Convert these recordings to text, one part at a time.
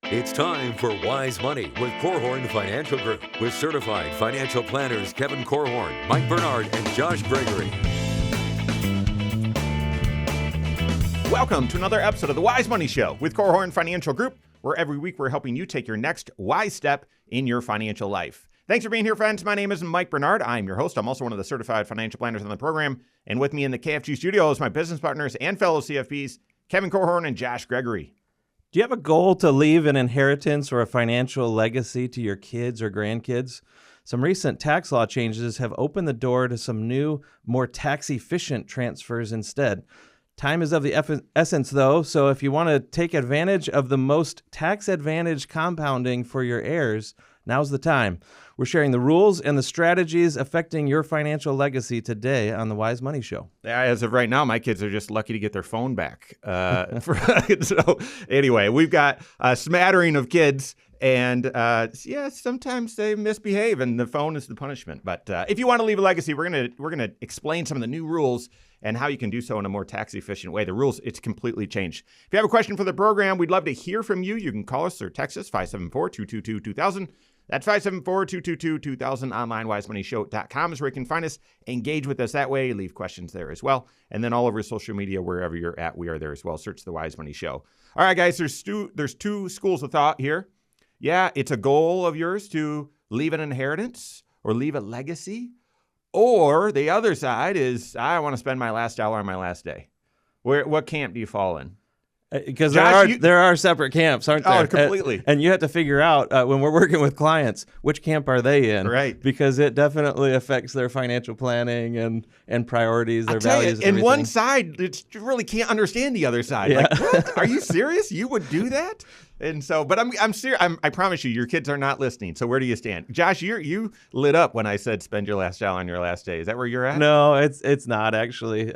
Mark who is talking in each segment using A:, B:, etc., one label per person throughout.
A: It's time for Wise Money with Korhorn Financial Group with certified financial planners Kevin Korhorn, Mike Bernard, and Josh Gregory.
B: Welcome to another episode of the Wise Money Show with Korhorn Financial Group, where every week we're helping you take your next wise step in your financial life. Thanks for being here, friends. My name is Mike Bernard. I'm your host. I'm also one of the certified financial planners on the program. And with me in the KFG studios, my business partners and fellow CFPs, Kevin Korhorn and Josh Gregory.
C: Do you have a goal to leave an inheritance or a financial legacy to your kids or grandkids? Some recent tax law changes have opened the door to some new, more tax-efficient transfers instead. Time is of the essence, though, so if you want to take advantage of the most tax-advantaged compounding for your heirs, now's the time. We're sharing the rules and the strategies affecting your financial legacy today on the Wise Money Show.
B: As of right now, my kids are just lucky to get their phone back. So anyway, we've got a smattering of kids, and sometimes they misbehave, and the phone is the punishment. But if you want to leave a legacy, we're gonna explain some of the new rules and how you can do so in a more tax-efficient way. The rules, it's completely changed. If you have a question for the program, we'd love to hear from you. You can call us or text us, 574-222-2000. That's 574-222-2000. Online, wisemoneyshow.com is where you can find us. Engage with us that way. Leave questions there as well. And then all over social media, wherever you're at, we are there as well. Search The Wise Money Show. All right, guys, there's two schools of thought here. Yeah, it's a goal of yours to leave an inheritance or leave a legacy. Or the other side is, I want to spend my last dollar on my last day. What camp do you fall in?
C: Because there are separate camps, aren't there?
B: Oh, completely.
C: And you have to figure out when we're working with clients, which camp are they in?
B: Right.
C: Because it definitely affects their financial planning and priorious, their values.
B: And one side, you really can't understand the other side.
C: Yeah.
B: Like, what? Are you serious? You would do that? And so, but I'm serious. I promise you, your kids are not listening. So where do you stand? Josh, you lit up when I said spend your last dollar on your last day. Is that where you're at?
C: No, it's not actually.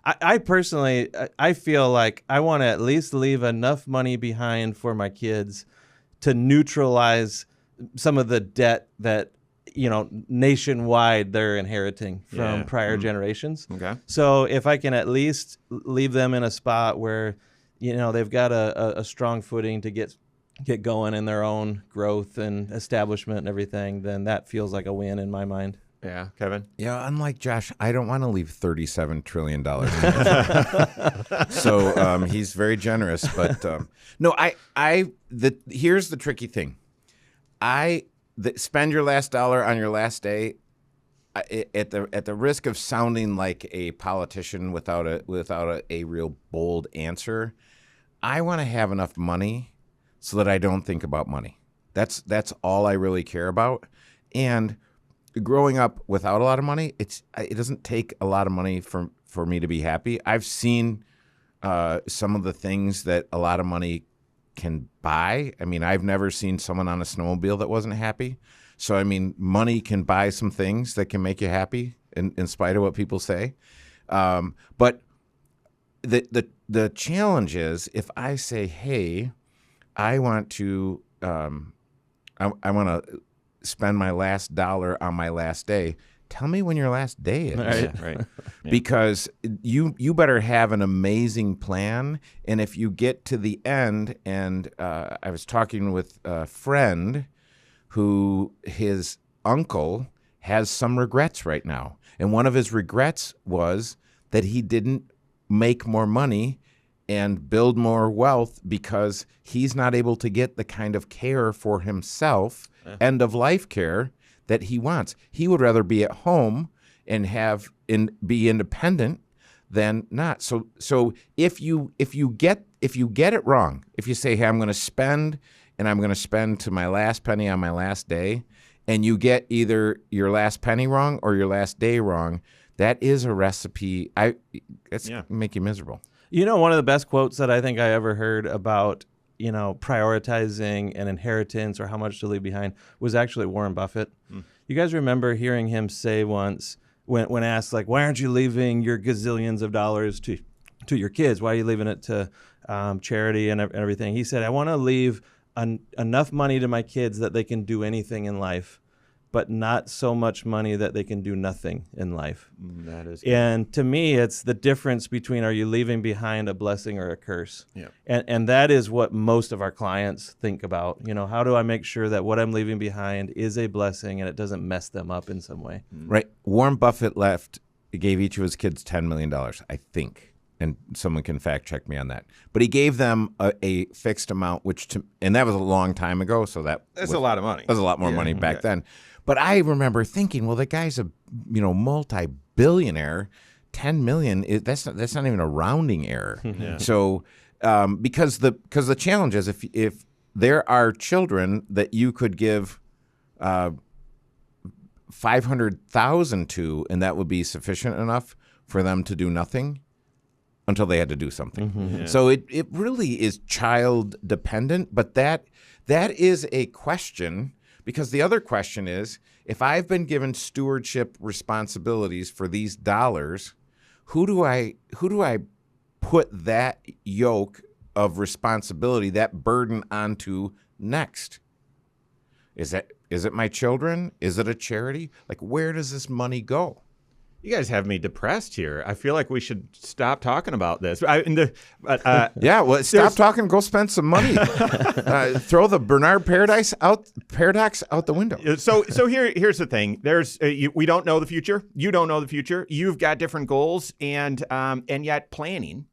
C: I personally, I feel like I want to at least leave enough money behind for my kids to neutralize some of the debt that, nationwide they're inheriting from prior generations.
B: Okay.
C: So if I can at least leave them in a spot where, they've got a strong footing to get going in their own growth and establishment and everything, then that feels like a win in my mind.
B: Yeah, Kevin?
D: Yeah, unlike Josh, I don't want to leave $37 trillion. So he's very generous. But no, here's the tricky thing. Spend your last dollar on your last day at the risk of sounding like a politician without a real bold answer. I want to have enough money so that I don't think about money. That's all I really care about. And growing up without a lot of money, it doesn't take a lot of money for me to be happy. I've seen some of the things that a lot of money can buy. I mean, I've never seen someone on a snowmobile that wasn't happy. So, I mean, money can buy some things that can make you happy in spite of what people say. But the challenge is if I say, hey, I want to spend my last dollar on my last day. Tell me when your last day is.
B: Right. Yeah.
D: Because you better have an amazing plan. And if you get to the end, and I was talking with a friend who his uncle has some regrets right now. And one of his regrets was that he didn't make more money and build more wealth because he's not able to get the kind of care for himself, end-of-life care, that he wants. He would rather be at home and be independent than not. So if you get it wrong, if you say, hey, I'm going to spend to my last penny on my last day, and you get either your last penny wrong or your last day wrong, that is a recipe. It's make you miserable.
C: One of the best quotes that I think I ever heard about, prioritizing an inheritance or how much to leave behind was actually Warren Buffett. You guys remember hearing him say once when asked, like, why aren't you leaving your gazillions of dollars to your kids? Why are you leaving it to charity and everything? He said, I want to leave enough money to my kids that they can do anything in life, but not so much money that they can do nothing in life.
B: That is.
C: And to me, it's the difference between, are you leaving behind a blessing or a curse?
B: Yeah.
C: And that is what most of our clients think about. How do I make sure that what I'm leaving behind is a blessing and it doesn't mess them up in some way?
D: Right. Warren Buffett gave each of his kids $10 million, I think. And someone can fact check me on that. But he gave them a fixed amount, and that was a long time ago. So that's
B: a lot of money.
D: That was a lot more money back then. But I remember thinking, well, the guy's a multi-billionaire. 10 million that's not even a rounding error. So because the challenge is if there are children that you could give $500,000 to, and that would be sufficient enough for them to do nothing until they had to do something. So it really is child dependent, but that is a question. Because the other question is, if I've been given stewardship responsibilities for these dollars, who do I put that yoke of responsibility, that burden onto next? Is it my children? Is it a charity? Like, where does this money go?
B: You guys have me depressed here. I feel like we should stop talking about this.
D: Yeah, well, stop talking. Go spend some money. Throw the Bernard paradox out the window.
B: So here's the thing. We don't know the future. You don't know the future. You've got different goals, and yet planning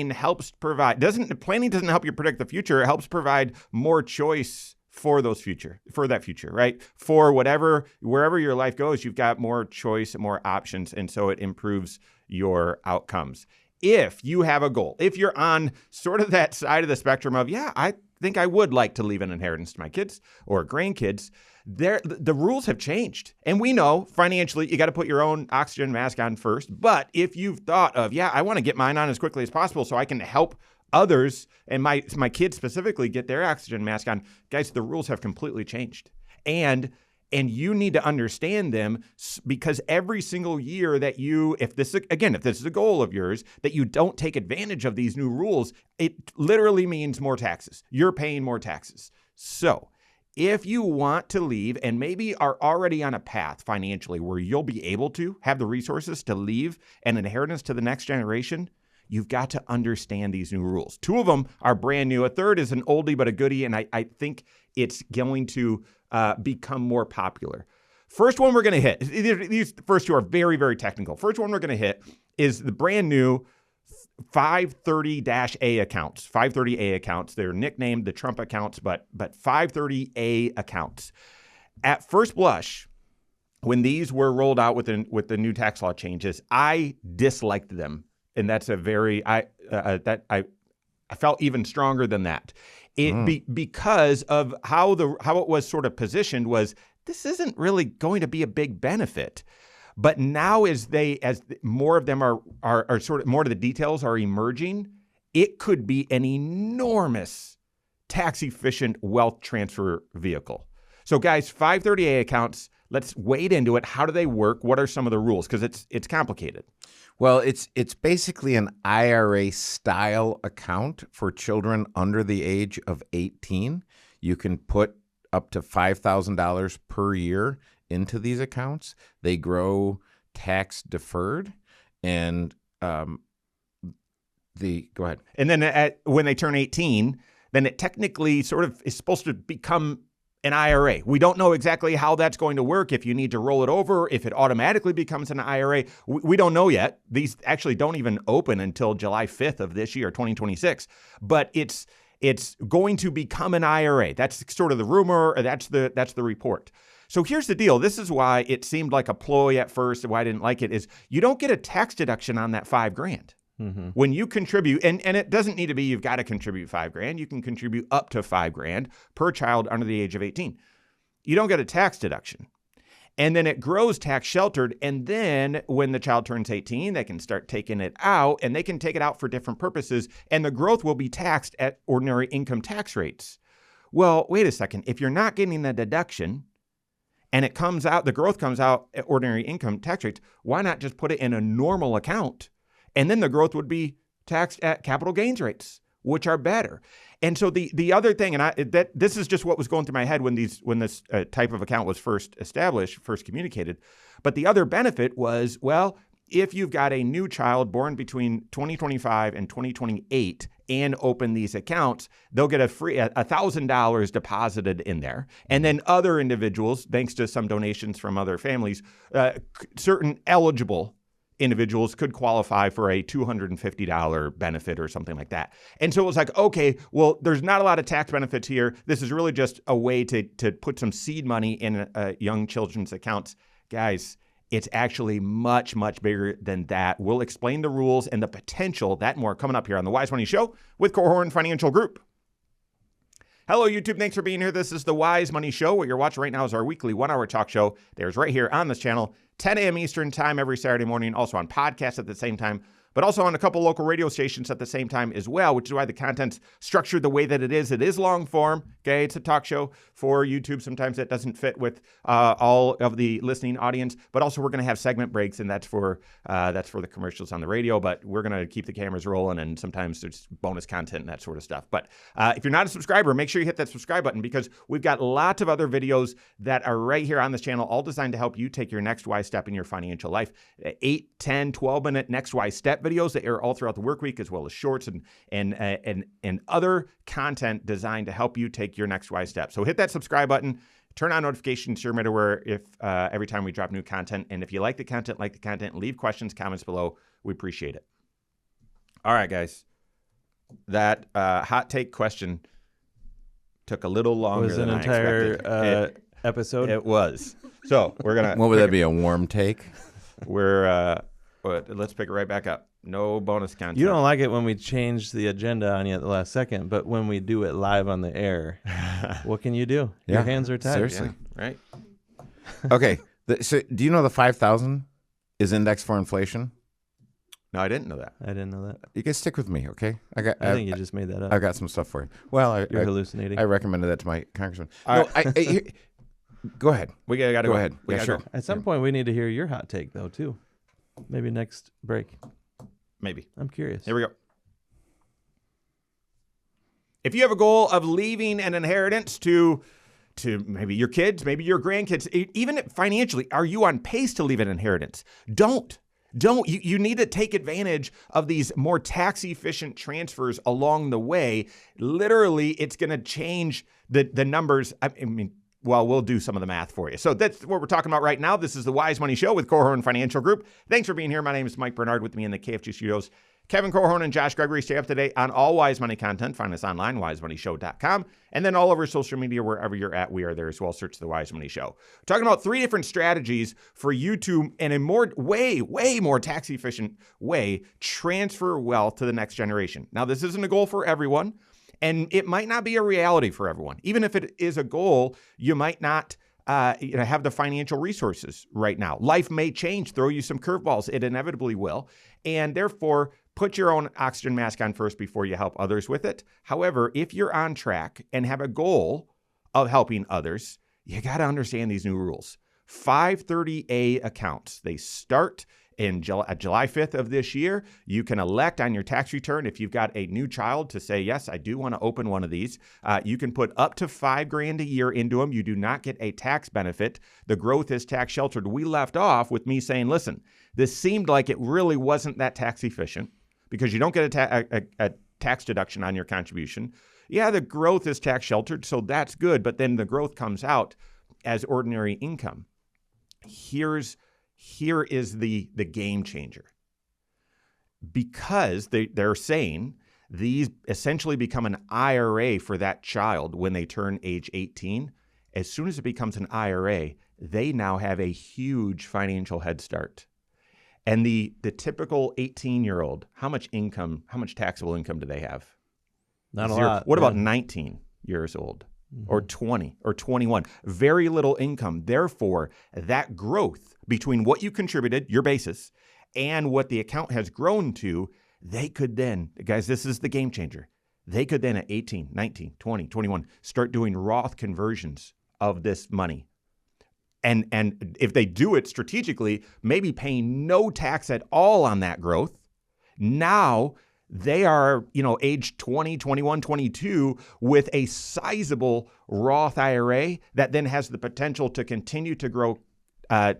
B: helps provide. Planning doesn't help you predict the future. It helps provide more choice for that future, right? For wherever your life goes, you've got more choice and more options. And so it improves your outcomes. If you have a goal, if you're on sort of that side of the spectrum of, I think I would like to leave an inheritance to my kids or grandkids, the rules have changed. And we know financially, you got to put your own oxygen mask on first. But if you've thought of, I want to get mine on as quickly as possible so I can help others and my kids specifically get their oxygen mask on, guys, the rules have completely changed. And you need to understand them, because every single year that if this is a goal of yours, that you don't take advantage of these new rules, it literally means more taxes. You're paying more taxes. So if you want to leave and maybe are already on a path financially where you'll be able to have the resources to leave an inheritance to the next generation, you've got to understand these new rules. 2 of them are brand new. A third is an oldie but a goodie, and I think it's going to become more popular. First one we're going to hit. These first 2 are very, very technical. First one we're going to hit is the brand new 530-A accounts. 530A accounts. They're nicknamed the Trump accounts, but 530A accounts. At first blush, when these were rolled out with the new tax law changes, I disliked them. And that's I felt even stronger than that. Because of how it was sort of positioned was, this isn't really going to be a big benefit. But now as more of them are sort of, more of the details are emerging, it could be an enormous tax efficient wealth transfer vehicle. So guys, 530A accounts, let's wade into it. How do they work? What are some of the rules? Because it's complicated.
D: Well, it's basically an IRA style account for children under the age of 18. You can put up to $5,000 per year into these accounts. They grow tax deferred, and go ahead.
B: And then when they turn 18, then it technically sort of is supposed to become an IRA. We don't know exactly how that's going to work, if you need to roll it over, if it automatically becomes an IRA. We don't know yet. These actually don't even open until July 5th of this year, 2026. But it's going to become an IRA. That's sort of the rumor, or that's the report. So here's the deal. This is why it seemed like a ploy at first, why I didn't like it, is you don't get a tax deduction on that $5,000. When you contribute, and it doesn't need to be you've got to contribute $5,000. You can contribute up to $5,000 per child under the age of 18. You don't get a tax deduction. And then it grows tax sheltered. And then when the child turns 18, they can start taking it out, and they can take it out for different purposes. And the growth will be taxed at ordinary income tax rates. Well, wait a second. If you're not getting the deduction and it comes out, the growth comes out at ordinary income tax rates, why not just put it in a normal account? And then the growth would be taxed at capital gains rates. which are better. And so the other thing, and this is just what was going through my head when this type of account was first established, first communicated. But the other benefit was, well, if you've got a new child born between 2025 and 2028 and open these accounts, they'll get a free $1,000 deposited in there. And then other individuals, thanks to some donations from other families, certain eligible individuals could qualify for a $250 benefit or something like that. And so it was like, okay, well, there's not a lot of tax benefits here. This is really just a way to put some seed money in young children's accounts. Guys, it's actually much, much bigger than that. We'll explain the rules and the potential, that and more, coming up here on the Wise Money Show with Korhorn Financial Group. Hello, YouTube. Thanks for being here. This is the Wise Money Show. What you're watching right now is our weekly 1-hour talk show. There's right here on this channel, 10 a.m. Eastern time every Saturday morning, also on podcasts at the same time, but also on a couple local radio stations at the same time as well, which is why the content's structured the way that it is. It is long form, okay? It's a talk show for YouTube. Sometimes that doesn't fit with all of the listening audience, but also we're going to have segment breaks, and that's for the commercials on the radio, but we're going to keep the cameras rolling, and sometimes there's bonus content and that sort of stuff. But if you're not a subscriber, make sure you hit that subscribe button, because we've got lots of other videos that are right here on this channel, all designed to help you take your next wise step in your financial life. 8, 10, 12-minute next wise step videos that air all throughout the work week, as well as shorts and other content designed to help you take your next wise step. So hit that subscribe button, turn on notifications so you're made aware if every time we drop new content. And if you like the content, leave questions, comments below. We appreciate it. All right, guys. That hot take question took a little longer than I expected.
C: It was an entire episode.
B: It was. So we're gonna.
D: What would that be? A warm take?
B: Let's pick it right back up. No bonus content.
C: You don't like it when we change the agenda on you at the last second, but when we do it live on the air, what can you do?
D: Yeah,
C: your hands are tied.
D: Seriously.
B: Yeah, right?
D: Okay. So do you know the 5,000 is indexed for inflation?
B: No, I didn't know that.
C: I didn't know that.
D: You guys stick with me, okay?
C: I think you just made that up.
D: I got some stuff for you. Well,
C: You're hallucinating.
D: I recommended that to my congressman.
B: All
D: Go ahead.
B: We gotta
D: Go ahead.
B: We
D: Yeah,
B: gotta
D: sure.
B: go.
C: At some point, we need to hear your hot take, though, too. Maybe next break.
B: Maybe.
C: I'm curious.
B: Here we go. If you have a goal of leaving an inheritance to maybe your kids, maybe your grandkids, even financially, are you on pace to leave an inheritance? Don't. You need to take advantage of these more tax-efficient transfers along the way. Literally, it's going to change the numbers. I mean, well, we'll do some of the math for you. So that's what we're talking about right now. This is the Wise Money Show with Korhorn Financial Group. Thanks for being here. My name is Mike Bernard. With me in the KFG studios, Kevin Korhorn and Josh Gregory. Stay up to date on all Wise Money content. Find us online, wisemoneyshow.com. And then all over social media, wherever you're at, we are there as well. Search the Wise Money Show. We're talking about 3 different strategies for you to, in a way more tax-efficient way, transfer wealth to the next generation. Now, this isn't a goal for everyone, and it might not be a reality for everyone. Even if it is a goal, you might not have the financial resources right now. Life may change, throw you some curveballs. It inevitably will. And therefore, put your own oxygen mask on first before you help others with it. However, if you're on track and have a goal of helping others, you got to understand these new rules. 530A accounts, they start in July 5th of this year. You can elect on your tax return, if you've got a new child, to say, yes, I do want to open one of these. You can put up to $5,000 a year into them. You do not get a tax benefit. The growth is tax sheltered. We left off with me saying, listen, this seemed like it really wasn't that tax efficient because you don't get a tax deduction on your contribution. Yeah, the growth is tax sheltered, so that's good, but then the growth comes out as ordinary income. Here is the game changer. Because they're saying these essentially become an IRA for that child when they turn age 18. As soon as it becomes an IRA, they now have a huge financial head start. And the typical 18-year-old, how much taxable income do they have?
C: Not a
B: Zero.
C: lot.
B: What about 19 years old? Or 20 or 21, very little income. Therefore, that growth between what you contributed, your basis, and what the account has grown to, they could then, guys, this is the game changer. They could then at 18, 19, 20, 21, start doing Roth conversions of this money. And if they do it strategically, maybe paying no tax at all on that growth, now they are, age 20, 21, 22 with a sizable Roth IRA that then has the potential to continue to grow,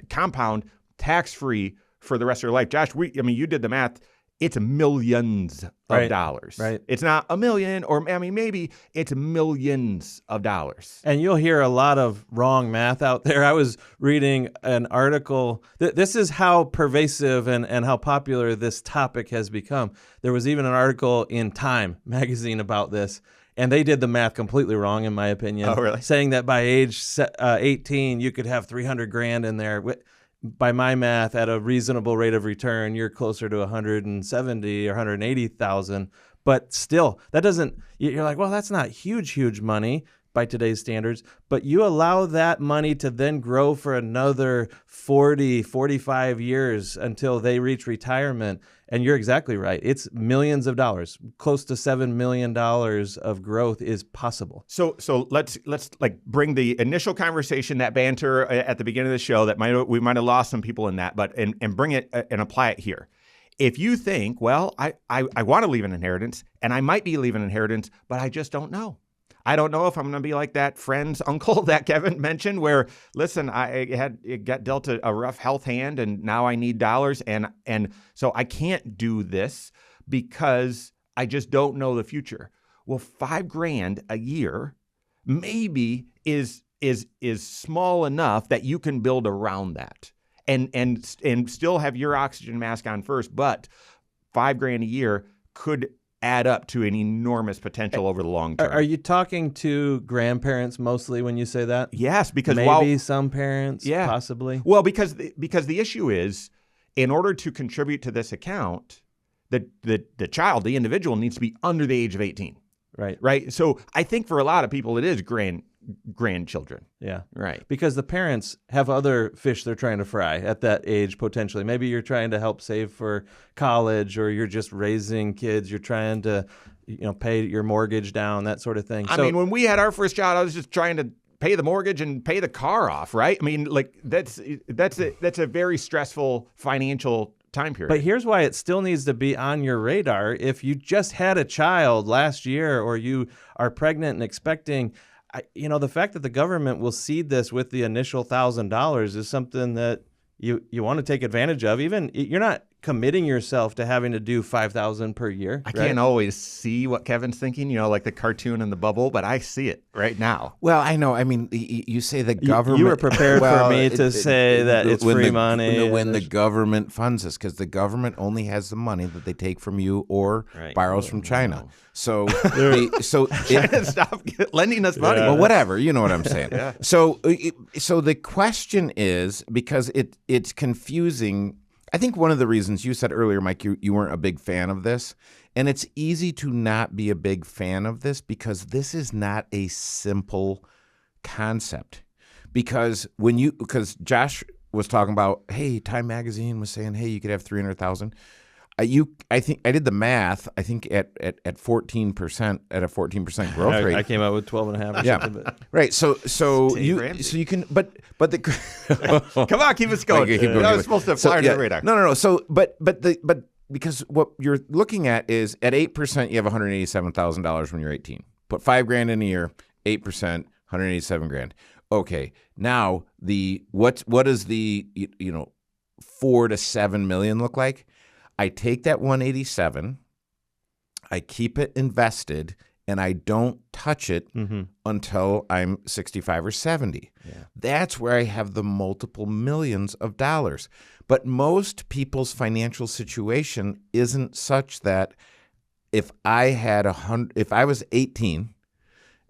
B: compound tax-free for the rest of their life. Josh, you did the math. It's millions of dollars.
C: Right.
B: It's not a million, or maybe it's millions of dollars.
C: And you'll hear a lot of wrong math out there. I was reading an article. This is how pervasive and how popular this topic has become. There was even an article in Time magazine about this, and they did the math completely wrong, in my opinion.
B: Oh, really?
C: Saying that by age 18, you could have $300,000 in there. By my math, at a reasonable rate of return, you're closer to 170 or 180,000. But still, that doesn't. You're like, well, that's not huge money by today's standards. But you allow that money to then grow for another 40, 45 years until they reach retirement. And you're exactly right. It's millions of dollars. Close to $7 million of growth is possible.
B: So let's bring the initial conversation, that banter at the beginning of the show that we might have lost some people in that, but and bring it and apply it here. If you think, well, I want to leave an inheritance, and I might be leaving an inheritance, but I just don't know. I don't know if I'm going to be like that friend's uncle that Kevin mentioned, where, listen, it got dealt a rough health hand, and now I need dollars, and so I can't do this because I just don't know the future. Well, $5,000 a year maybe is small enough that you can build around that, and still have your oxygen mask on first, but $5,000 a year could add up to an enormous potential over the long term.
C: Are you talking to grandparents mostly when you say that?
B: Yes, because
C: maybe some parents, possibly.
B: Well, because the issue is, in order to contribute to this account, the child, the individual, needs to be under the age of 18. Right. So I think for a lot of people, it is grandchildren.
C: Yeah.
B: Right.
C: Because the parents have other fish they're trying to fry at that age, potentially. Maybe you're trying to help save for college, or you're just raising kids. You're trying to, pay your mortgage down, that sort of thing.
B: I mean, when we had our first child, I was just trying to pay the mortgage and pay the car off, right? I mean, like that's a very stressful financial time period.
C: But here's why it still needs to be on your radar. If you just had a child last year, or you are pregnant and expecting, the fact that the government will seed this with the initial $1,000 is something that you want to take advantage of. Even you're not committing yourself to having to do $5,000 per year.
B: I can't always see what Kevin's thinking, like the cartoon in the bubble, but I see it right now.
D: Well, I know. I mean, you say the government.
C: You were prepared for me to say that it's free money.
D: When the government funds us, because the government only has the money that they take from you or borrows from China. So,
B: stop lending us money.
D: Well, whatever, you know what I'm saying. So the question is, because it's confusing. I think one of the reasons you said earlier, Mike, you weren't a big fan of this, and it's easy to not be a big fan of this because this is not a simple concept. Because Josh was talking about, hey, Time Magazine was saying, hey, you could have 300,000. I think I did the math. I think at 14%, at a 14% growth rate,
C: I came out with 12.5 or something. But.
D: Right. So you can, but the
B: come on, keep us going.
D: Okay,
B: I was supposed to fly under the radar.
D: No. So but because what you're looking at is at 8%, you have $187,000 when you're 18. Put $5,000 in a year, 8%, $187,000. Okay. Now what does the 4 to 7 million look like? I take that 187, I keep it invested, and I don't touch it until I'm 65 or 70. Yeah. That's where I have the multiple millions of dollars. But most people's financial situation isn't such that if I was 18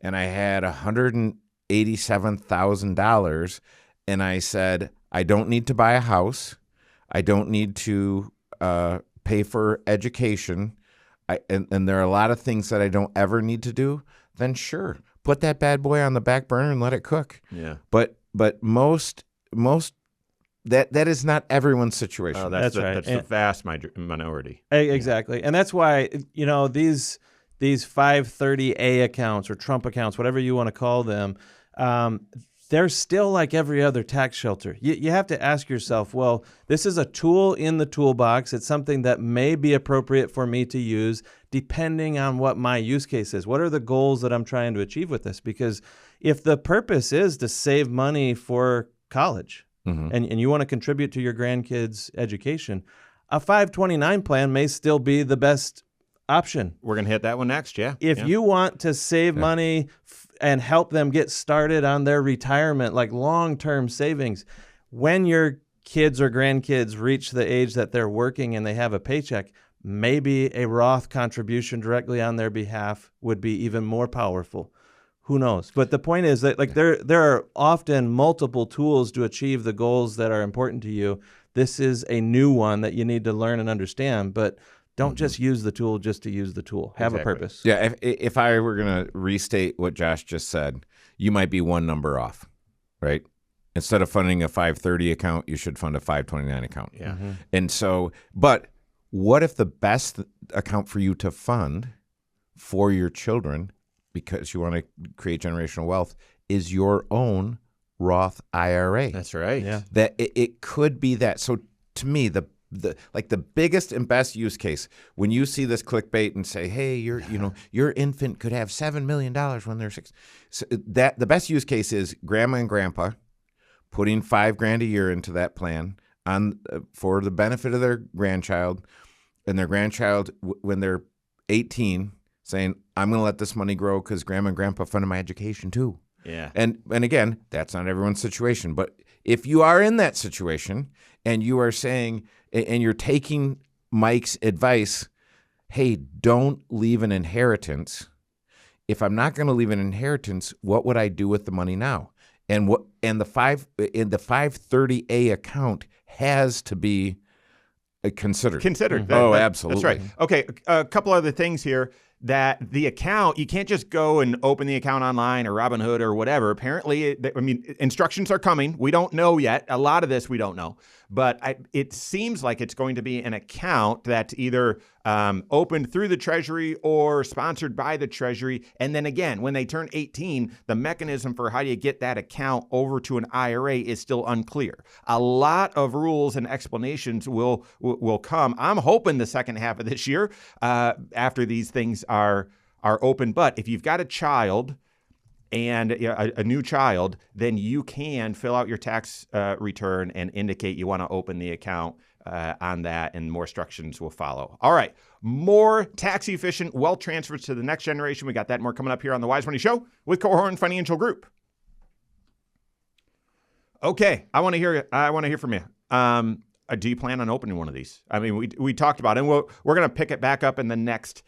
D: and I had $187,000 and I said, I don't need to buy a house, I don't need to pay for education, and there are a lot of things that I don't ever need to do, then sure, put that bad boy on the back burner and let it cook.
B: Yeah.
D: But most that is not everyone's situation.
B: Oh, that's right. That's the vast minority.
C: Exactly. And that's why, these 530A accounts or Trump accounts, whatever you want to call them, they're still like every other tax shelter. You have to ask yourself, well, this is a tool in the toolbox. It's something that may be appropriate for me to use depending on what my use case is. What are the goals that I'm trying to achieve with this? Because if the purpose is to save money for college and you want to contribute to your grandkids' education, a 529 plan may still be the best option.
B: We're going to hit that one next, yeah.
C: If you want to save money and help them get started on their retirement, like long-term savings, when your kids or grandkids reach the age that they're working and they have a paycheck, maybe a Roth contribution directly on their behalf would be even more powerful. Who knows? But the point is that like there are often multiple tools to achieve the goals that are important to you. This is a new one that you need to learn and understand, but don't just use the tool just to use the tool. Have a purpose.
D: Yeah, if I were going to restate what Josh just said, you might be one number off, right? Instead of funding a 530 account, you should fund a 529 account.
B: Yeah.
D: And so, but what if the best account for you to fund for your children, because you want to create generational wealth, is your own Roth IRA?
B: That's right.
C: Yeah.
D: That it could be that. So to me, the biggest and best use case when you see this clickbait and say, hey, your infant could have $7 million when they're 6. So that the best use case is grandma and grandpa putting $5,000 a year into that plan on for the benefit of their grandchild, and their grandchild when they're 18 saying, I'm going to let this money grow because grandma and grandpa funded my education too.
B: Yeah.
D: And again, that's not everyone's situation. But if you are in that situation and you are saying, and you're taking Mike's advice, hey, don't leave an inheritance. If I'm not going to leave an inheritance, what would I do with the money now? And the 530A account has to be considered. Oh, absolutely.
B: That's right. Okay, a couple other things here. That the account, you can't just go and open the account online or Robinhood or whatever. Apparently, instructions are coming. We don't know yet. A lot of this we don't know. But it seems like it's going to be an account that's either opened through the Treasury or sponsored by the Treasury. And then again, when they turn 18, the mechanism for how you get that account over to an IRA is still unclear. A lot of rules and explanations will come. I'm hoping the second half of this year after these things are open. But if you've got a child and a new child, then you can fill out your tax return and indicate you want to open the account on that, and more instructions will follow. All right, more tax-efficient wealth transfers to the next generation. We got that and more coming up here on the Wise Money Show with Corhorn Financial Group. Okay, I want to hear from you. Do you plan on opening one of these? I mean, we talked about it, and we're going to pick it back up in the next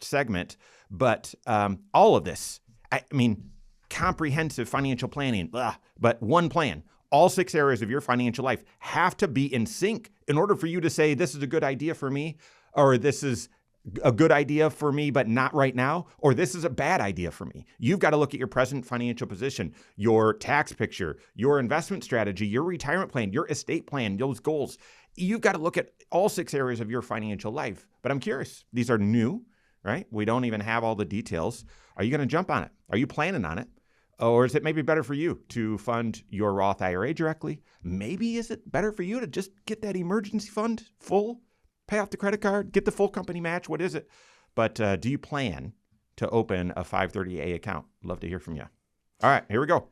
B: segment. But all of this, I mean, comprehensive financial planning, but one plan. All 6 areas of your financial life have to be in sync in order for you to say, this is a good idea for me, or this is a good idea for me, but not right now, or this is a bad idea for me. You've got to look at your present financial position, your tax picture, your investment strategy, your retirement plan, your estate plan, those goals. You've got to look at all 6 areas of your financial life. But I'm curious, these are new, right? We don't even have all the details. Are you going to jump on it? Are you planning on it? Or is it maybe better for you to fund your Roth IRA directly? Maybe is it better for you to just get that emergency fund full, pay off the credit card, get the full company match? What is it? But do you plan to open a 530A account? Love to hear from you. All right, here we go.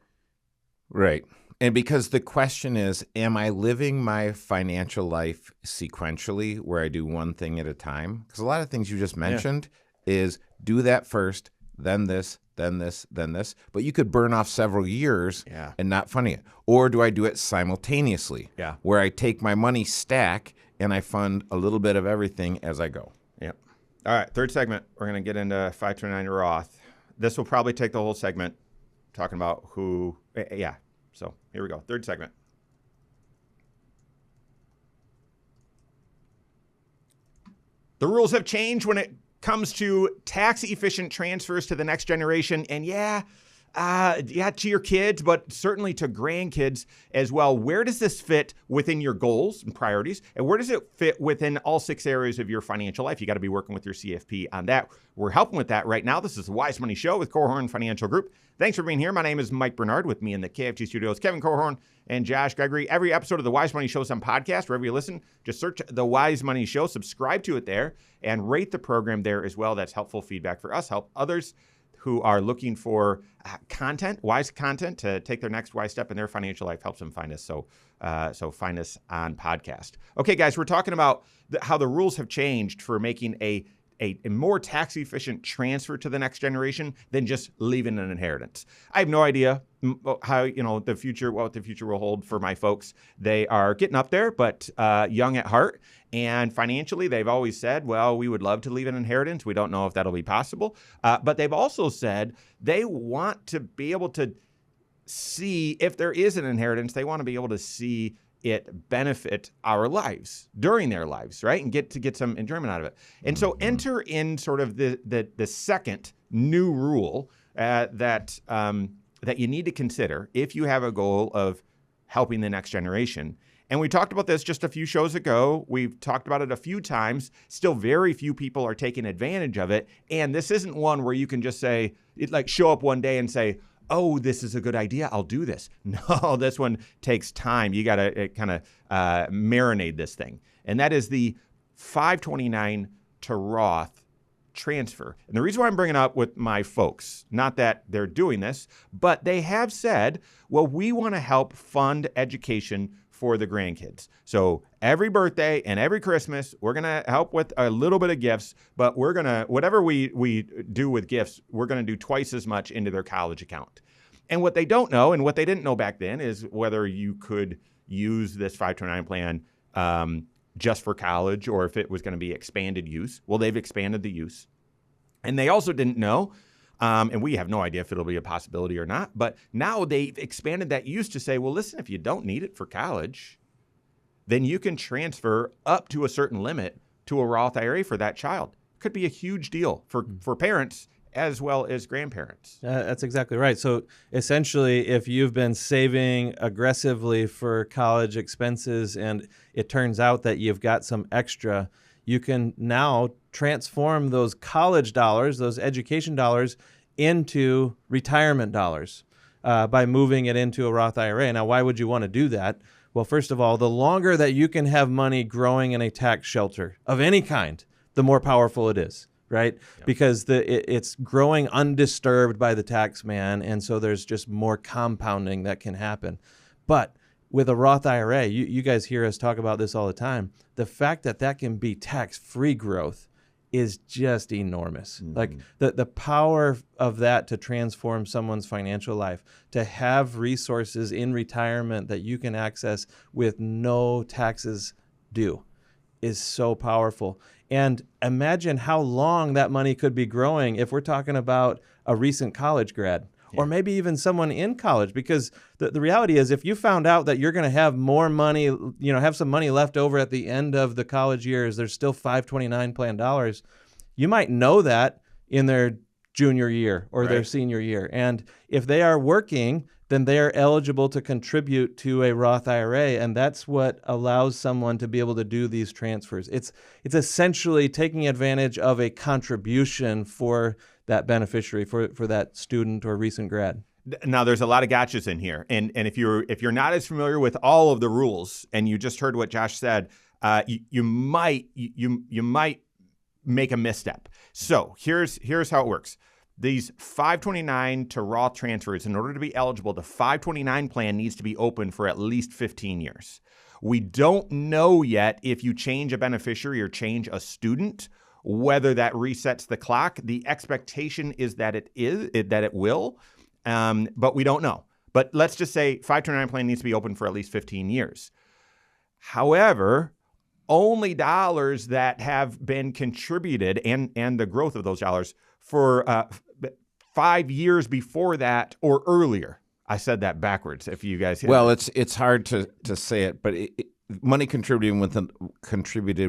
D: Right. And because the question is, am I living my financial life sequentially where I do one thing at a time? Because a lot of things you just mentioned is do that first, then this, then this, then this. But you could burn off several years and not funding it. Or do I do it simultaneously?
B: Yeah.
D: Where I take my money stack and I fund a little bit of everything as I go.
B: Yep. All right, third segment, we're going to get into 529 Roth. This will probably take the whole segment talking about who, So here we go, third segment. The rules have changed when it comes to tax-efficient transfers to the next generation. And Yeah, to your kids, but certainly to grandkids as well. Where does this fit within your goals and priorities? And where does it fit within all 6 areas of your financial life? You got to be working with your CFP on that. We're helping with that right now. This is the Wise Money Show with Korhorn Financial Group. Thanks for being here. My name is Mike Bernard. With me in the KFG studios, Kevin Korhorn and Josh Gregory. Every episode of the Wise Money Show is on podcast. Wherever you listen, just search the Wise Money Show, subscribe to it there, and rate the program there as well. That's helpful feedback for us, help others who are looking for content, wise content to take their next wise step in their financial life. Helps them find us. So find us on podcast. Okay, guys, we're talking about how the rules have changed for making a more tax efficient transfer to the next generation than just leaving an inheritance. I have no idea how what the future will hold for my folks. They are getting up there, but young at heart. And financially, they've always said, well, we would love to leave an inheritance. We don't know if that'll be possible. But they've also said they want to be able to see if there is an inheritance, they want to be able to see it benefit our lives during their lives, right? And get some enjoyment out of it. And so enter in sort of the second new rule that you need to consider if you have a goal of helping the next generation. And we talked about this just a few shows ago. We've talked about it a few times. Still very few people are taking advantage of it. And this isn't one where you can just say, show up one day and say, oh, this is a good idea, I'll do this. No, this one takes time. You got to kind of marinate this thing. And that is the 529 to Roth transfer. And the reason why I'm bringing it up with my folks, not that they're doing this, but they have said, well, we want to help fund education for the grandkids. So every birthday and every Christmas, we're going to help with a little bit of gifts, but we're going to, whatever we do with gifts, we're going to do twice as much into their college account. And what they don't know, and what they didn't know back then, is whether you could use this 529 plan just for college or if it was going to be expanded use. Well, they've expanded the use. And they also didn't know, and we have no idea if it'll be a possibility or not, but now they've expanded that use to say, well, listen, if you don't need it for college, then you can transfer up to a certain limit to a Roth IRA for that child. Could be a huge deal for parents as well as grandparents.
C: That's exactly right. So essentially, if you've been saving aggressively for college expenses and it turns out that you've got some extra, you can now transform those college dollars, those education dollars, into retirement dollars by moving it into a Roth IRA. Now, why would you want to do that? Well, first of all, the longer that you can have money growing in a tax shelter of any kind, the more powerful it is, right? Yep. Because it's growing undisturbed by the tax man, and so there's just more compounding that can happen. But with a Roth IRA, you guys hear us talk about this all the time, the fact that can be tax-free growth is just enormous. Mm-hmm. Like the power of that to transform someone's financial life, to have resources in retirement that you can access with no taxes due, is so powerful. And imagine how long that money could be growing if we're talking about a recent college grad. Or maybe even someone in college, because the reality is if you found out that you're going to have more money, have some money left over at the end of the college years, there's still 529 plan dollars, you might know that in their junior year or their senior year. And if they are working, then they are eligible to contribute to a Roth IRA. And that's what allows someone to be able to do these transfers. It's essentially taking advantage of a contribution for that beneficiary, for that student or recent grad.
B: Now, there's a lot of gotchas in here. And if you're not as familiar with all of the rules and you just heard what Josh said, you might make a misstep. So here's how it works. These 529 to Roth transfers, in order to be eligible, the 529 plan needs to be open for at least 15 years. We don't know yet if you change a beneficiary or change a student, whether that resets the clock. The expectation is that it will, but we don't know. But let's just say 529 plan needs to be open for at least 15 years. However, only dollars that have been contributed and the growth of those dollars for 5 years before that or earlier. I said that backwards. If you guys,
D: well, it's hard to say it, but money contributed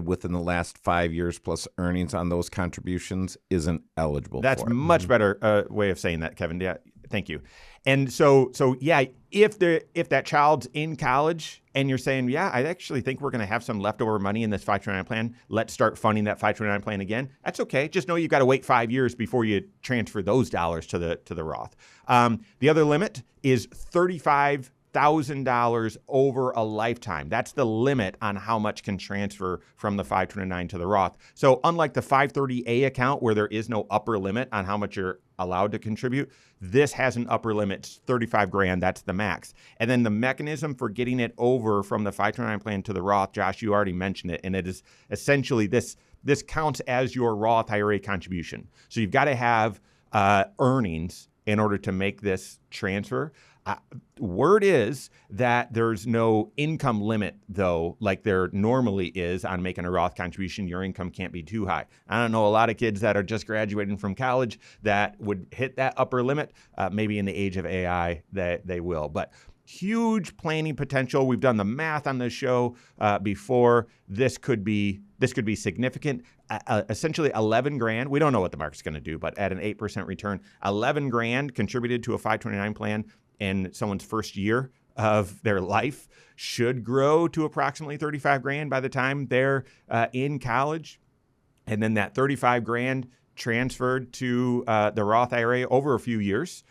D: within the last 5 years plus earnings on those contributions isn't eligible.
B: That's
D: for it.
B: Much better way of saying that, Kevin. Yeah, Thank you. And so yeah, if that child's in college and you're saying, yeah, I actually think we're going to have some leftover money in this 529 plan, let's start funding that 529 plan again. That's okay. Just know you've got to wait 5 years before you transfer those dollars to the Roth. The other limit is $35,000 over a lifetime. That's the limit on how much can transfer from the 529 to the Roth. So unlike the 530A account where there is no upper limit on how much you're allowed to contribute, this has an upper limit. It's 35 grand. That's the max. And then the mechanism for getting it over from the 529 plan to the Roth, Josh, you already mentioned it, and it is essentially this counts as your Roth IRA contribution. So you've got to have earnings in order to make this transfer. Word is that there's no income limit, though, like there normally is on making a Roth contribution. Your income can't be too high. I don't know a lot of kids that are just graduating from college that would hit that upper limit. Maybe in the age of AI that they will. But huge planning potential. We've done the math on this show before. This could be significant. Essentially 11 grand. We don't know what the market's going to do, but at an 8% return, 11 grand contributed to a 529 plan in someone's first year of their life should grow to approximately 35 grand by the time they're in college. And then that 35 grand transferred to the Roth IRA over a few years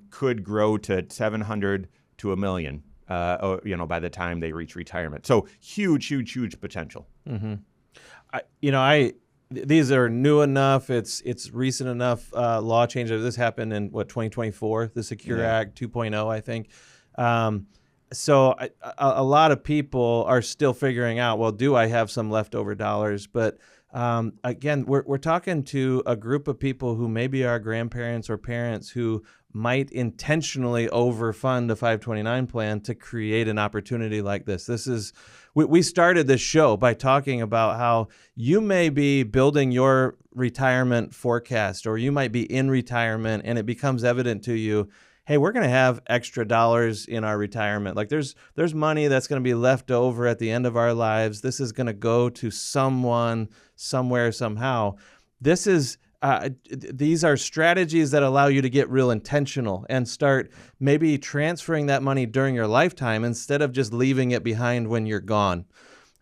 B: could grow to 700 to $1 million, by the time they reach retirement. So huge potential.
C: Mm-hmm. These are new enough. It's recent enough law change. This happened in 2024, the Secure Act 2.0, I think. So a lot of people are still figuring out, well, do I have some leftover dollars? But again, we're talking to a group of people who maybe are grandparents or parents who might intentionally overfund a 529 plan to create an opportunity like this. We started this show by talking about how you may be building your retirement forecast, or you might be in retirement and it becomes evident to you, hey, we're going to have extra dollars in our retirement. Like there's money that's going to be left over at the end of our lives. This is going to go to someone, somewhere, somehow. These are strategies that allow you to get real intentional and start maybe transferring that money during your lifetime instead of just leaving it behind when you're gone.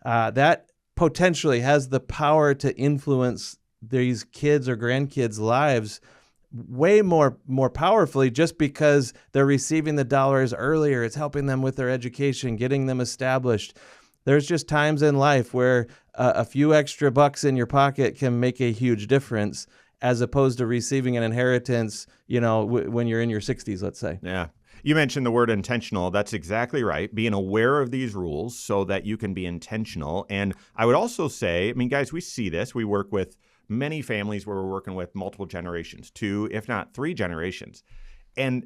C: That potentially has the power to influence these kids or grandkids' lives way more powerfully just because they're receiving the dollars earlier. It's helping them with their education, getting them established. There's just times in life where a few extra bucks in your pocket can make a huge difference, as opposed to receiving an inheritance, when you're in your 60s, let's say.
B: Yeah. You mentioned the word intentional. That's exactly right. Being aware of these rules so that you can be intentional. And I would also say, guys, we see this. We work with many families where we're working with multiple generations, 2, if not 3 generations. And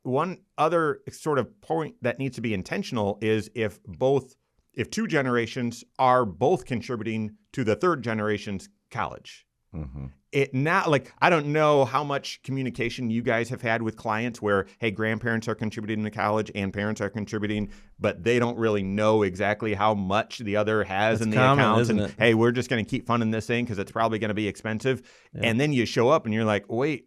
B: one other sort of point that needs to be intentional is if 2 generations are both contributing to the 3rd generation's college. Mm-hmm. I don't know how much communication you guys have had with clients where, hey, grandparents are contributing to college and parents are contributing, but they don't really know exactly how much the other has in the accounts. And hey, we're just going to keep funding this thing because it's probably going to be expensive. Yeah. And then you show up and you're like, wait.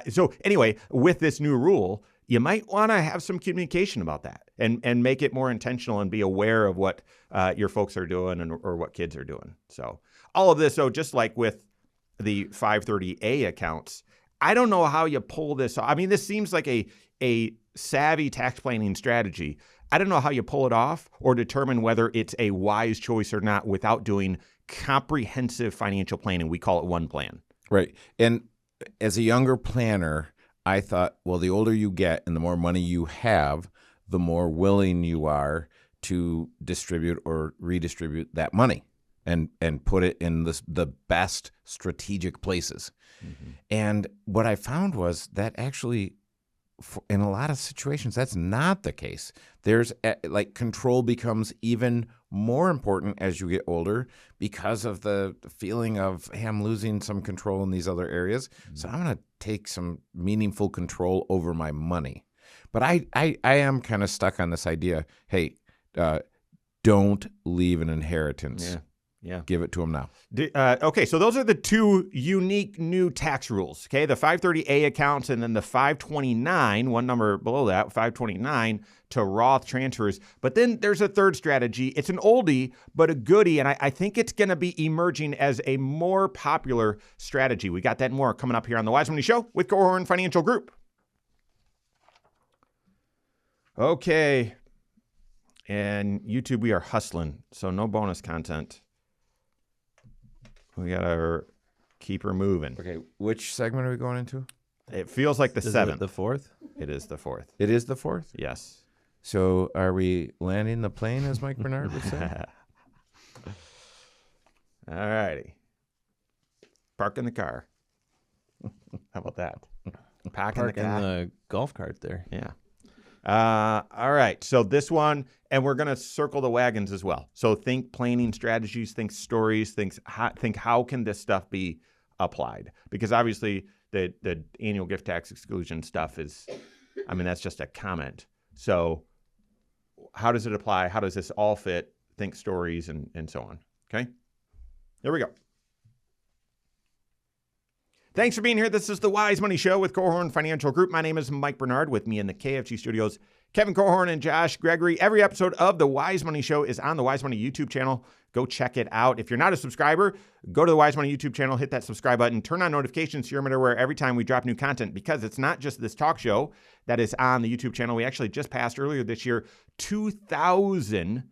B: So anyway, with this new rule, you might want to have some communication about that and make it more intentional and be aware of what your folks are doing or what kids are doing. So all of this, just like with the 530A accounts, I don't know how you pull this off. This seems like a savvy tax planning strategy. I don't know how you pull it off or determine whether it's a wise choice or not without doing comprehensive financial planning. We call it one plan.
D: Right. And as a younger planner, I thought, well, the older you get and the more money you have, the more willing you are to distribute or redistribute that money and put it in the best strategic places. Mm-hmm. And what I found was that actually, in a lot of situations, that's not the case. There's control becomes even more important as you get older because of the feeling of, hey, I'm losing some control in these other areas. Mm-hmm. So I'm going to take some meaningful control over my money. But I am kind of stuck on this idea, hey, don't leave an inheritance
B: Yeah.
D: Give it to them now.
B: Okay, so those are the two unique new tax rules, okay? The 530A accounts and then the 529, one number below that, 529 to Roth transfers. But then there's a third strategy. It's an oldie, but a goodie, and I think it's going to be emerging as a more popular strategy. We got that and more coming up here on The Wise Money Show with Corhorn Financial Group. Okay, and YouTube, we are hustling, so no bonus content. We got to keep her moving.
D: Okay, which segment are we going into?
B: It feels like the
C: Is
B: seventh.
C: it the fourth?
B: It is the fourth.
D: It is the fourth?
B: Yes.
D: So are we landing the plane, as Mike Bernard would say?
B: All righty. Park in the car. How about that? Park in the
C: Parking
B: car.
C: the golf cart there.
B: Yeah. All right. So this one, and we're going to circle the wagons as well. So think planning strategies, think stories, think how can this stuff be applied? Because obviously the annual gift tax exclusion stuff is, I mean, that's just a comment. So how does it apply? How does this all fit? Think stories and so on. Okay. There we go. Thanks for being here. This is the Wise Money Show with Corhorn Financial Group. My name is Mike Bernard. With me in the KFG studios, Kevin Corhorn and Josh Gregory. Every episode of the Wise Money Show is on the Wise Money YouTube channel. Go check it out. If you're not a subscriber, go to the Wise Money YouTube channel, hit that subscribe button, turn on notifications so you're aware every time we drop new content, because it's not just this talk show that is on the YouTube channel. We actually just passed earlier this year 2,000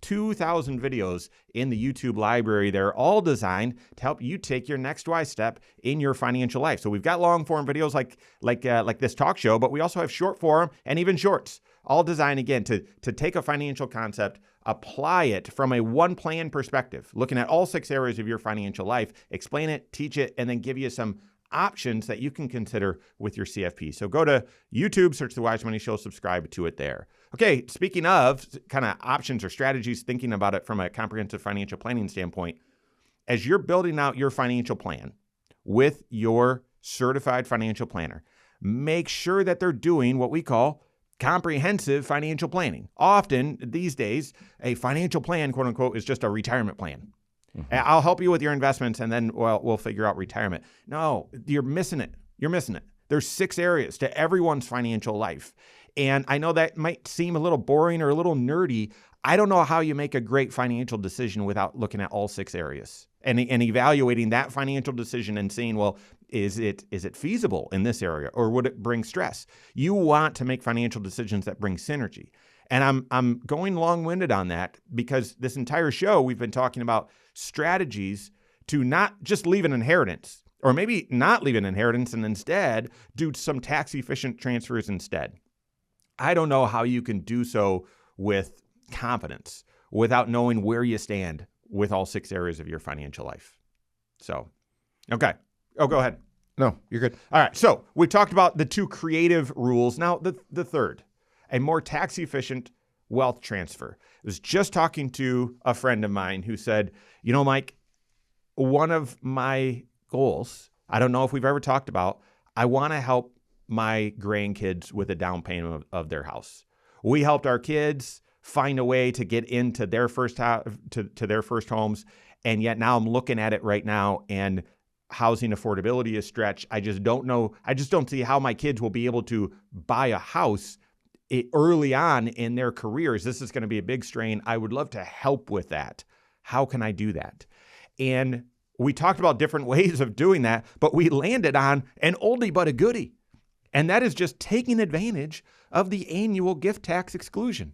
B: videos in the YouTube library. They're all designed to help you take your next wise step in your financial life. So we've got long form videos like this talk show, but we also have short form and even shorts, all designed again to take a financial concept, apply it from a one plan perspective, looking at all 6 areas of your financial life, explain it, teach it, and then give you some options that you can consider with your CFP. So go to YouTube, search the Wise Money Show, subscribe to it there. Okay, speaking of kind of options or strategies, thinking about it from a comprehensive financial planning standpoint, as you're building out your financial plan with your certified financial planner, make sure that they're doing what we call comprehensive financial planning. Often these days, a financial plan, quote unquote, is just a retirement plan. Mm-hmm. I'll help you with your investments and then we'll figure out retirement. No, you're missing it. You're missing it. There's 6 areas to everyone's financial life. And I know that might seem a little boring or a little nerdy. I don't know how you make a great financial decision without looking at all 6 areas and evaluating that financial decision and seeing, well, is it feasible in this area or would it bring stress? You want to make financial decisions that bring synergy. And I'm going long-winded on that because this entire show we've been talking about strategies to not just leave an inheritance, or maybe not leave an inheritance and instead do some tax-efficient transfers instead. I don't know how you can do so with confidence without knowing where you stand with all 6 areas of your financial life. So, okay. Oh, go ahead.
D: No, you're good.
B: All right. So we talked about the 2 creative rules. Now, the third, a more tax-efficient wealth transfer. I was just talking to a friend of mine who said, you know, Mike, one of my goals, I don't know if we've ever talked about, I want to help my grandkids with a down payment of their house. We helped our kids find a way to get into their first to their first homes, and yet now I'm looking at it right now, and housing affordability is stretched. I just don't know. I just don't see how my kids will be able to buy a house early on in their careers. This is going to be a big strain. I would love to help with that. How can I do that? And we talked about different ways of doing that, but we landed on an oldie but a goodie. And that is just taking advantage of the annual gift tax exclusion.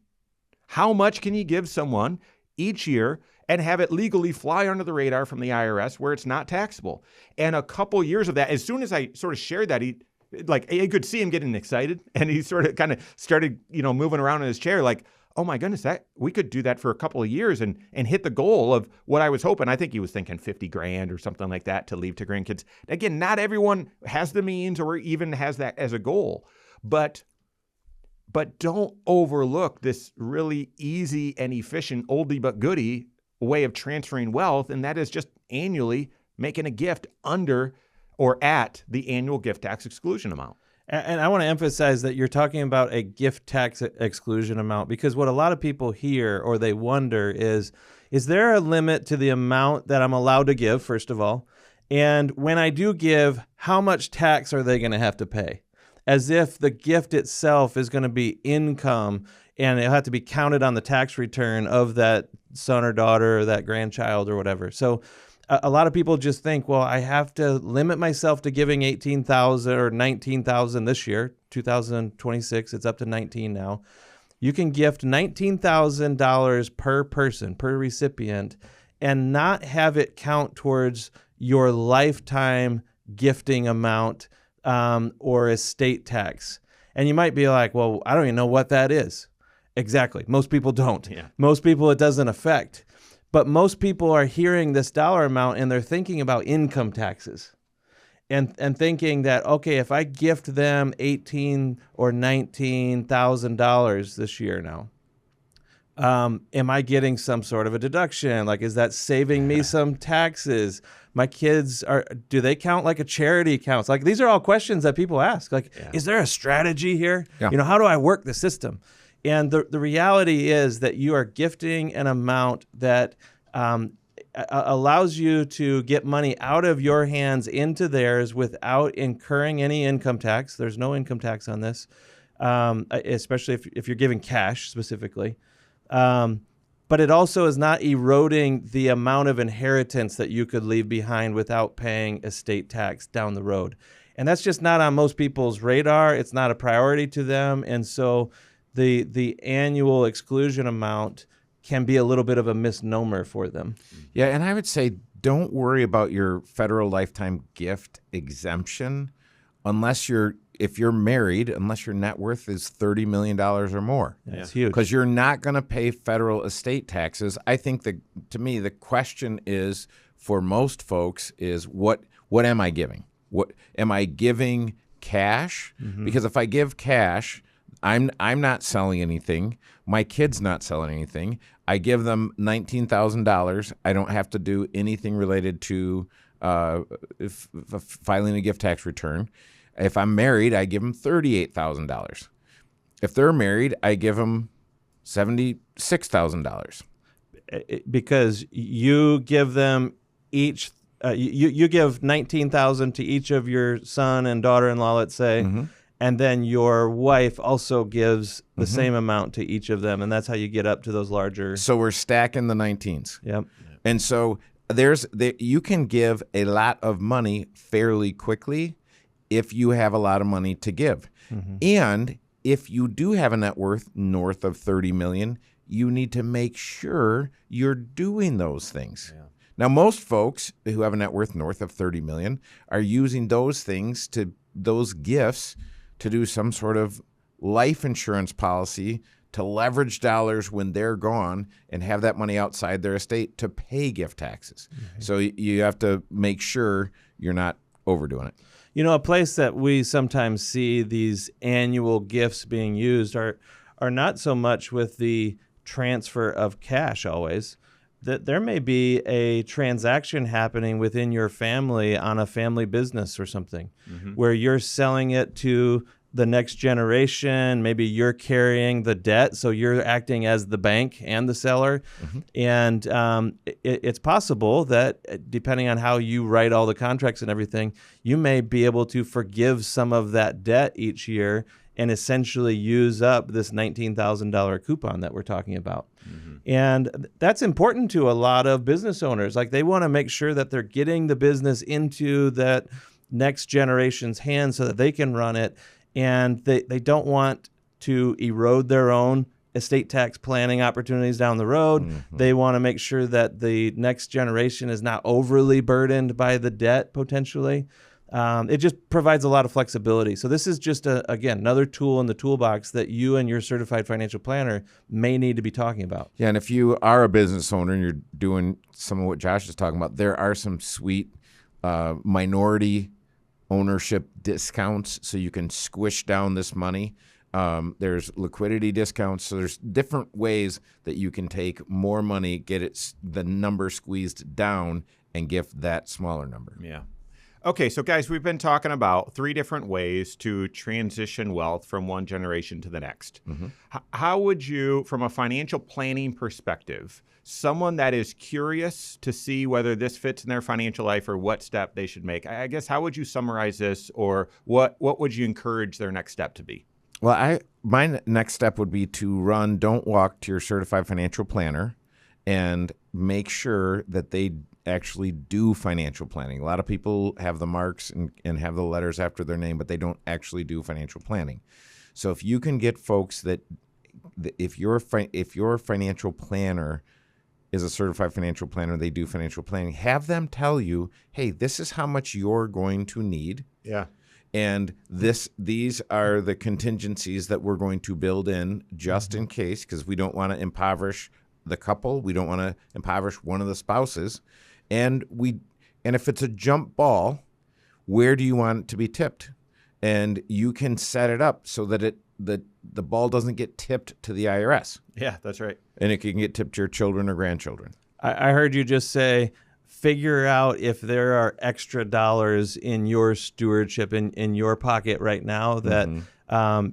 B: How much can you give someone each year and have it legally fly under the radar from the IRS where it's not taxable? And a couple years of that, as soon as I sort of shared that, you could see him getting excited, and he sort of kind of started, moving around in his chair like, oh my goodness, that we could do that for a couple of years and hit the goal of what I was hoping. I think he was thinking 50 grand or something like that to leave to grandkids. Again, not everyone has the means or even has that as a goal, but don't overlook this really easy and efficient oldie but goodie way of transferring wealth, and that is just annually making a gift under or at the annual gift tax exclusion amount.
C: And I want to emphasize that you're talking about a gift tax exclusion amount, because what a lot of people hear or they wonder is, is there a limit to the amount that I'm allowed to give, first of all? And when I do give, how much tax are they going to have to pay? As if the gift itself is going to be income and it'll have to be counted on the tax return of that son or daughter or that grandchild or whatever. So a lot of people just think, well, I have to limit myself to giving $18,000 or $19,000 this year, 2026. It's up to 19 now. You can gift $19,000 per person, per recipient, and not have it count towards your lifetime gifting amount or estate tax. And you might be like, well, I don't even know what that is. Exactly. Most people don't.
B: Yeah.
C: Most people it doesn't affect. But most people are hearing this dollar amount and they're thinking about income taxes and thinking that, okay, if I gift them $18,000 or $19,000 this year now, am I getting some sort of a deduction? Like, is that saving me some taxes? My kids, do they count like a charity counts? Like, these are all questions that people ask. Like, is there a strategy here?
D: Yeah.
C: How do I work the system? And the reality is that you are gifting an amount that allows you to get money out of your hands into theirs without incurring any income tax. There's no income tax on this, especially if you're giving cash specifically. But it also is not eroding the amount of inheritance that you could leave behind without paying estate tax down the road. And that's just not on most people's radar. It's not a priority to them. And so the annual exclusion amount can be a little bit of a misnomer for them.
D: Yeah, and I would say don't worry about your federal lifetime gift exemption if you're married, unless your net worth is $30 million or more.
C: That's huge.
D: Because you're not going to pay federal estate taxes. I think to me, the question is for most folks is what am I giving? What am I giving cash? Mm-hmm. Because if I give cash, I'm not selling anything. My kid's not selling anything. I give them $19,000. I don't have to do anything related to filing a gift tax return. If I'm married, I give them $38,000. If they're married, I give them $76,000.
C: Because you give them each, you give $19,000 to each of your son and daughter-in-law, let's say. Mm-hmm. And then your wife also gives the same amount to each of them, and that's how you get up to those larger.
D: So we're stacking the 19s.
C: Yep.
D: And so you can give a lot of money fairly quickly if you have a lot of money to give. Mm-hmm. And if you do have a net worth north of $30 million, you need to make sure you're doing those things. Yeah. Now, most folks who have a net worth north of $30 million are using those gifts to do some sort of life insurance policy to leverage dollars when they're gone and have that money outside their estate to pay gift taxes. Mm-hmm. So you have to make sure you're not overdoing it.
C: A place that we sometimes see these annual gifts being used are not so much with the transfer of cash always. That there may be a transaction happening within your family on a family business or something where you're selling it to the next generation. Maybe you're carrying the debt, so you're acting as the bank and the seller. Mm-hmm. And it's possible that depending on how you write all the contracts and everything, you may be able to forgive some of that debt each year and essentially use up this $19,000 coupon that we're talking about. Mm-hmm. And that's important to a lot of business owners. Like, they want to make sure that they're getting the business into that next generation's hands so that they can run it. And they don't want to erode their own estate tax planning opportunities down the road. Mm-hmm. They want to make sure that the next generation is not overly burdened by the debt potentially. It just provides a lot of flexibility. So this is just, again, another tool in the toolbox that you and your certified financial planner may need to be talking about.
D: Yeah, and if you are a business owner and you're doing some of what Josh is talking about, there are some sweet minority ownership discounts so you can squish down this money. There's liquidity discounts. So there's different ways that you can take more money, get the number squeezed down, and gift that smaller number.
B: Yeah. Okay, so guys, we've been talking about 3 different ways to transition wealth from one generation to the next. How would you, from a financial planning perspective, someone that is curious to see whether this fits in their financial life or what step they should make, I guess, how would you summarize this, or what would you encourage their next step to be?
D: Well, my next step would be to run Don't Walk to your certified financial planner and make sure that they actually do financial planning. A lot of people have the marks and have the letters after their name, but they don't actually do financial planning. So if you can get folks if your financial planner is a certified financial planner, they do financial planning, have them tell you, hey, this is how much you're going to need.
B: Yeah.
D: And these are the contingencies that we're going to build in just in case, because we don't want to impoverish the couple. We don't want to impoverish one of the spouses. And if it's a jump ball, where do you want it to be tipped? And you can set it up so that the ball doesn't get tipped to the IRS.
B: Yeah, that's right.
D: And it can get tipped to your children or grandchildren.
C: I heard you just say, figure out if there are extra dollars in your stewardship, in your pocket right now that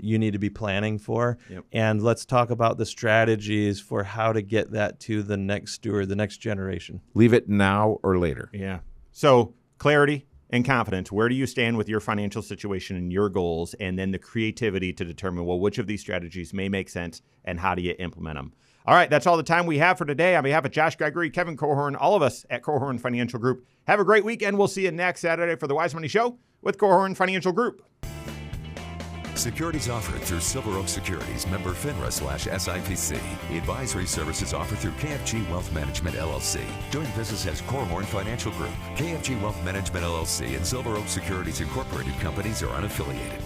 C: you need to be planning for.
B: Yep.
C: And let's talk about the strategies for how to get that to the next steward, the next generation.
D: Leave it now or later.
B: Yeah. So clarity and confidence. Where do you stand with your financial situation and your goals? And then the creativity to determine, well, which of these strategies may make sense and how do you implement them? All right, that's all the time we have for today. On behalf of Josh Gregory, Kevin Corhorn, all of us at Corhorn Financial Group, have a great weekend. We'll see you next Saturday for the Wise Money Show with Corhorn Financial Group.
A: Securities offered through Silver Oak Securities, member FINRA/SIPC. Advisory services offered through KFG Wealth Management, LLC. Doing business as Corhorn Financial Group. KFG Wealth Management, LLC and Silver Oak Securities Incorporated companies are unaffiliated.